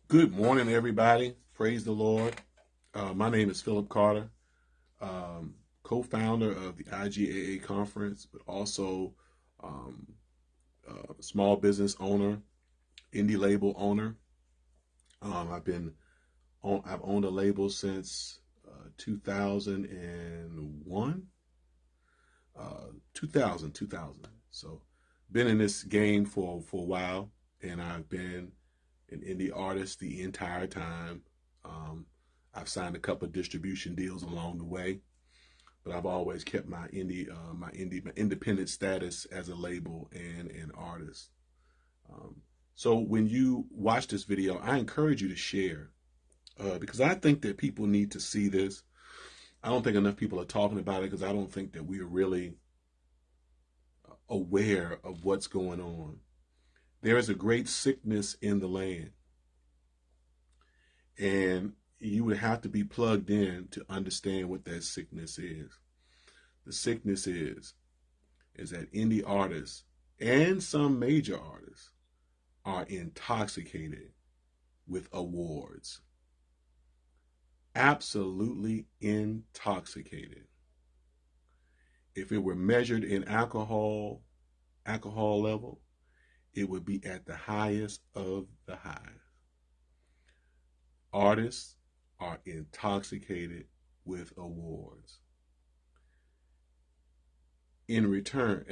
Good morning, everybody. Praise the Lord. My name is Philip Carter, um, co-founder of the IGAA conference, but also um, small business owner, indie label owner. I've owned a label since 2001, 2000. So, been in this game for a while, and I've been an indie artist the entire time. Um, I've signed a couple of distribution deals along the way, but I've always kept my independent status as a label and an artist. Um, so when you watch this video, I encourage you to share because I think that people need to see this. I don't think enough people are talking about it because I don't think that we are really aware of what's going on. There is a great sickness in the land, and you would have to be plugged in to understand what that sickness is. The sickness is that indie artists and some major artists are intoxicated with awards. Absolutely intoxicated. If it were measured in alcohol level, it would be at the highest of the high. Artists are intoxicated with awards. In return,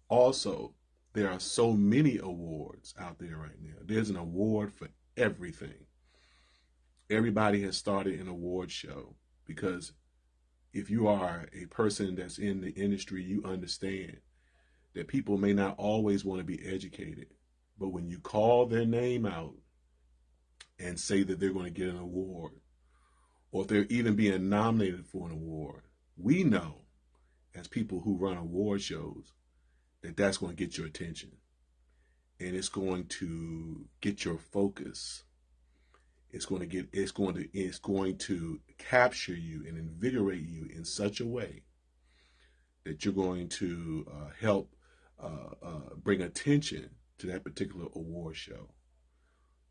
also, there are so many awards out there right now. There's an award for everything. Everybody has started an award show because if you are a person that's in the industry, you understand that people may not always want to be educated. But when you call their name out and say that they're going to get an award, or if they're even being nominated for an award, we know as people who run award shows that that's going to get your attention and it's going to get your focus. It's going to capture you and invigorate you in such a way that you're going to help bring attention to that particular award show.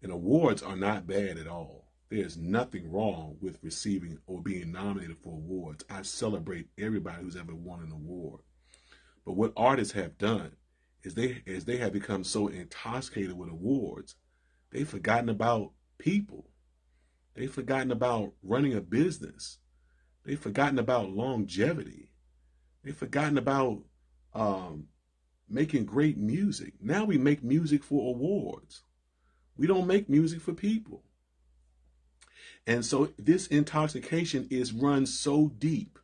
And awards are not bad at all. There's nothing wrong with receiving or being nominated for awards. I celebrate everybody who's ever won an award. But what artists have done is they have become so intoxicated with awards, they've forgotten about people. They've forgotten about running a business. They've forgotten about longevity. They've forgotten about making great music. Now we make music for awards. We don't make music for people. And so this intoxication is run so deep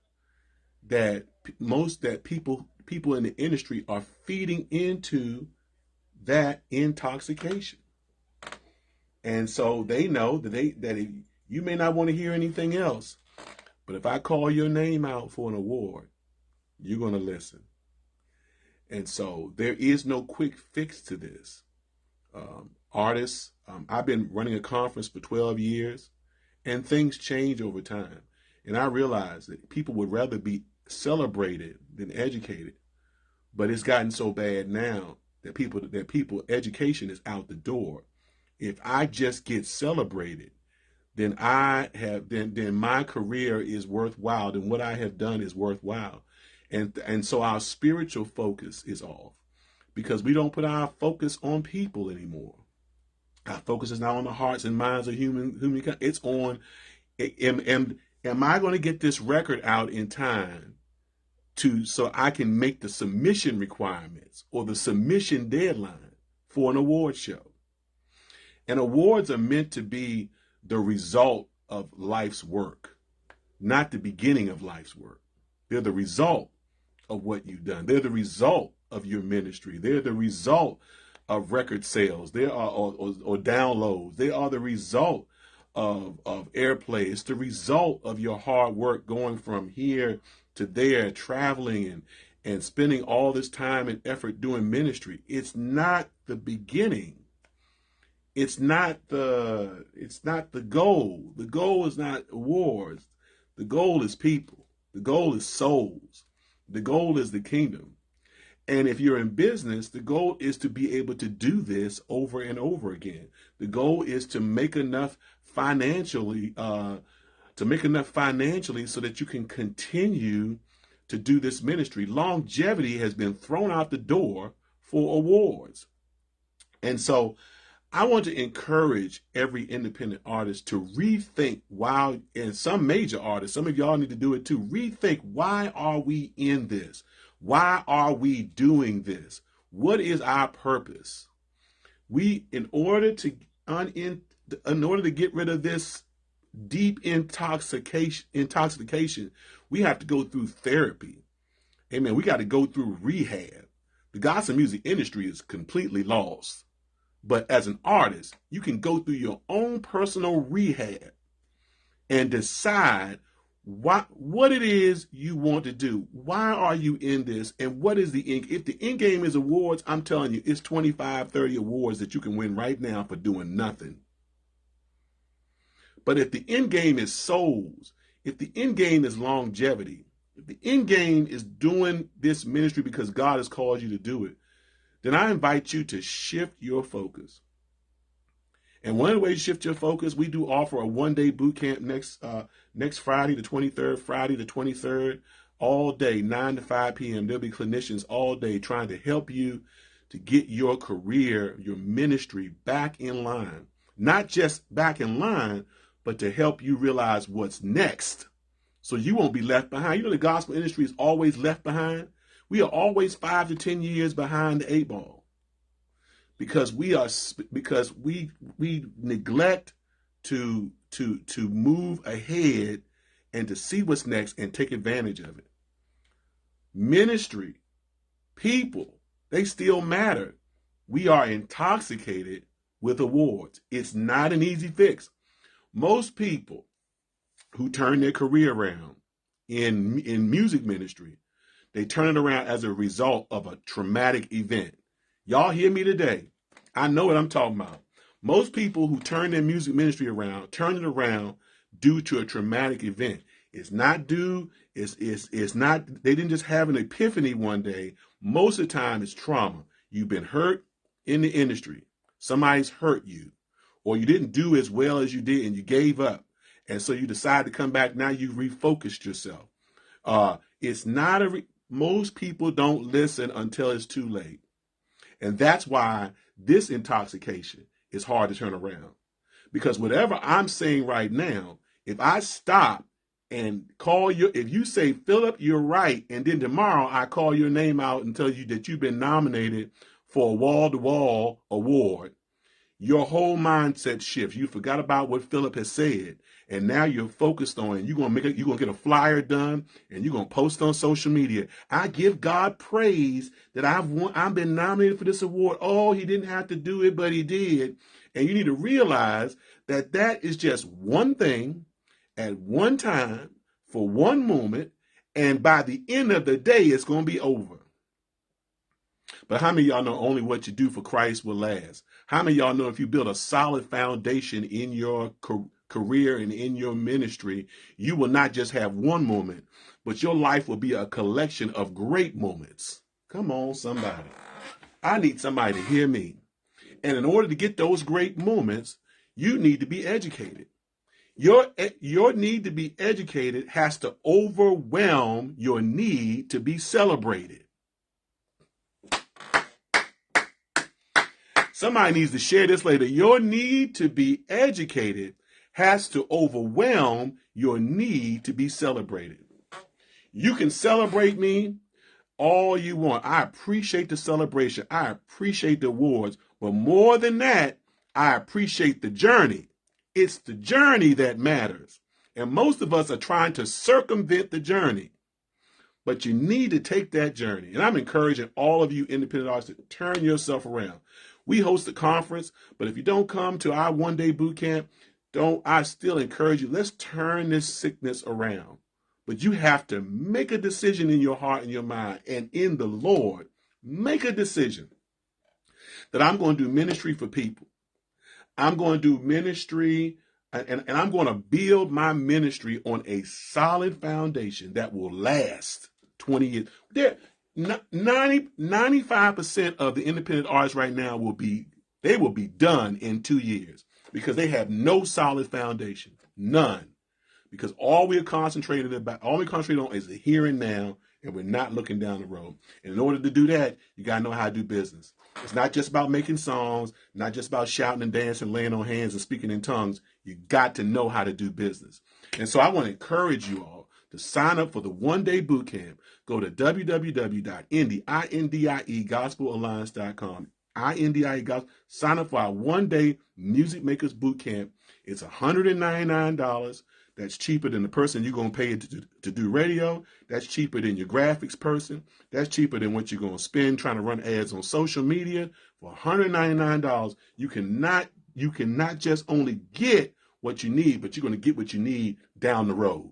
that people in the industry are feeding into that intoxication. And so they know that you may not want to hear anything else, but if I call your name out for an award, you're going to listen. And so there is no quick fix to this. Artists, I've been running a conference for 12 years, and things change over time. And I realize that people would rather be celebrated than educated. But it's gotten so bad now that people education is out the door. If I just get celebrated, then then my career is worthwhile. Then what I have done is worthwhile. And so our spiritual focus is off because we don't put our focus on people anymore. Our focus is not on the hearts and minds of human. It's on am I going to get this record out in time so I can make the submission requirements or the submission deadline for an award show. And awards are meant to be the result of life's work, not the beginning of life's work. They're the result of what you've done. They're the result of your ministry. They're the result of record sales. They are or downloads. They are the result of airplay. It's the result of your hard work going from here to there, traveling and spending all this time and effort doing ministry. It's not the beginning. It's not the goal. The goal is not awards. The goal is people. The goal is souls. The goal is the kingdom. And if you're in business, the goal is to be able to do this over and over again. The goal is to make enough financially, so that you can continue to do this ministry. Longevity has been thrown out the door for awards. And so I want to encourage every independent artist to rethink why, and some major artists, some of y'all need to do it too, rethink, why are we in this? Why are we doing this? What is our purpose? In order to get rid of this deep intoxication, we have to go through therapy. Amen. We got to go through rehab. The gospel music industry is completely lost. But as an artist, you can go through your own personal rehab and decide what it is you want to do. Why are you in this? And what is the end? If the end game is awards, I'm telling you, it's 25, 30 awards that you can win right now for doing nothing. But if the end game is souls, if the end game is longevity, if the end game is doing this ministry because God has called you to do it, then I invite you to shift your focus. And one of the ways to shift your focus, we do offer a one-day boot camp next Friday, the 23rd, all day, 9 to 5 p.m. There'll be clinicians all day trying to help you to get your career, your ministry back in line. Not just back in line, but to help you realize what's next so you won't be left behind. You know, the gospel industry is always left behind. We are always 5 to 10 years behind the 8 ball because we neglect to move ahead and to see what's next and take advantage of it. Ministry, people, they still matter. We are intoxicated with awards. It's not an easy fix. Most people who turn their career around in music ministry, they turn it around as a result of a traumatic event. Y'all hear me today? I know what I'm talking about. Most people who turn their music ministry around, turn it around due to a traumatic event. It's not, they didn't just have an epiphany one day. Most of the time it's trauma. You've been hurt in the industry. Somebody's hurt you. Or you didn't do as well as you did and you gave up. And so you decide to come back. Now you've refocused yourself. Most people don't listen until it's too late. And that's why this intoxication is hard to turn around. Because whatever I'm saying right now, if I stop and if you say, Philip, you're right, and then tomorrow I call your name out and tell you that you've been nominated for a wall-to-wall award, your whole mindset shifts. You forgot about what Philip has said, and now you're focused on, you're gonna get a flyer done, and you're gonna post on social media. I give God praise that I've been nominated for this award. Oh, he didn't have to do it, but he did. And you need to realize that that is just one thing at one time for one moment, and by the end of the day, it's gonna be over. But how many of y'all know only what you do for Christ will last? How many of y'all know if you build a solid foundation in your career and in your ministry, you will not just have one moment, but your life will be a collection of great moments? Come on, somebody. I need somebody to hear me. And in order to get those great moments, you need to be educated. Your need to be educated has to overwhelm your need to be celebrated. Somebody needs to share this later. Your need to be educated has to overwhelm your need to be celebrated. You can celebrate me all you want. I appreciate the celebration. I appreciate the awards. But more than that, I appreciate the journey. It's the journey that matters. And most of us are trying to circumvent the journey. But you need to take that journey. And I'm encouraging all of you independent artists to turn yourself around. We host a conference, but if you don't come to our one-day boot camp, I still encourage you, let's turn this sickness around. But you have to make a decision in your heart and your mind and in the Lord, make a decision that I'm going to do ministry for people. I'm going to do ministry and I'm going to build my ministry on a solid foundation that will last 20 years. 95% of the independent artists right now will be done in 2 years because they have no solid foundation. None. Because all we're concentrated on is the here and now, and we're not looking down the road. And in order to do that, you got to know how to do business. It's not just about making songs, not just about shouting and dancing, laying on hands and speaking in tongues. You got to know how to do business. And so I want to encourage you all to sign up for the one-day boot camp. Go to www.indiegospelalliance.com. Sign up for our one-day Music Makers Boot Camp. It's $199. That's cheaper than the person you're going to pay to do radio. That's cheaper than your graphics person. That's cheaper than what you're going to spend trying to run ads on social media. For $199, you cannot just only get what you need, but you're going to get what you need down the road.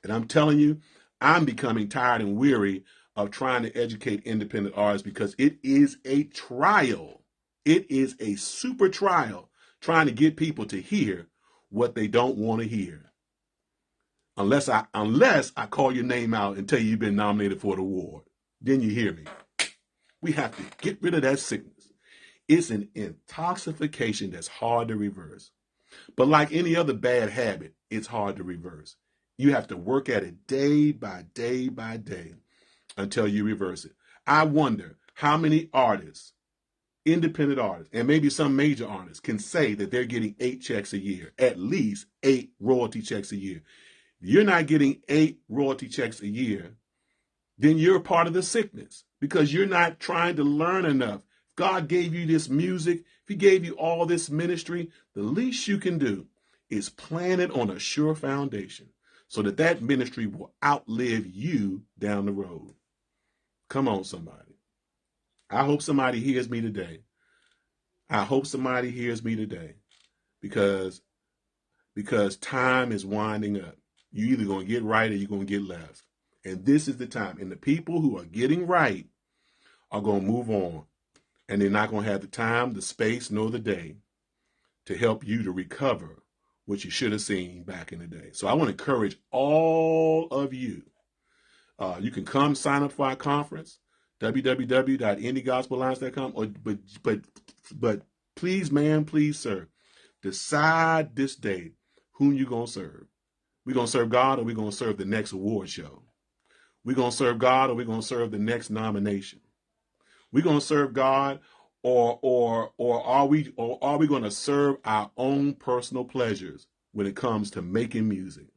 And I'm telling you, I'm becoming tired and weary of trying to educate independent artists because it is a trial. It is a super trial trying to get people to hear what they don't want to hear. Unless I call your name out and tell you you've been nominated for an award. Then you hear me. We have to get rid of that sickness. It's an intoxication that's hard to reverse. But like any other bad habit, it's hard to reverse. You have to work at it day by day by day until you reverse it. I wonder how many artists, independent artists, and maybe some major artists can say that they're getting 8 checks a year, at least 8 royalty checks a year. If you're not getting 8 royalty checks a year, then you're a part of the sickness because you're not trying to learn enough. God gave you this music. If he gave you all this ministry, the least you can do is plant it on a sure foundation so that ministry will outlive you down the road. Come on, somebody. I hope somebody hears me today. Because time is winding up. You're either going to get right or you're going to get left. And this is the time. And the people who are getting right are going to move on. And they're not going to have the time, the space, nor the day to help you to recover what you should have seen back in the day. So I want to encourage all of you. You can come sign up for our conference, www.indiegospelalliance.com. But please, ma'am, please, sir, decide this day whom you're going to serve. We're going to serve God or we're going to serve the next award show. We're going to serve God or we're going to serve the next nomination. We're going to serve God or are we going to serve our own personal pleasures when it comes to making music?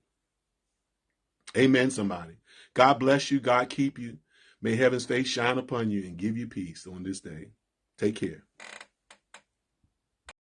Amen, somebody. God bless you. God keep you. May heaven's face shine upon you and give you peace on this day. Take care.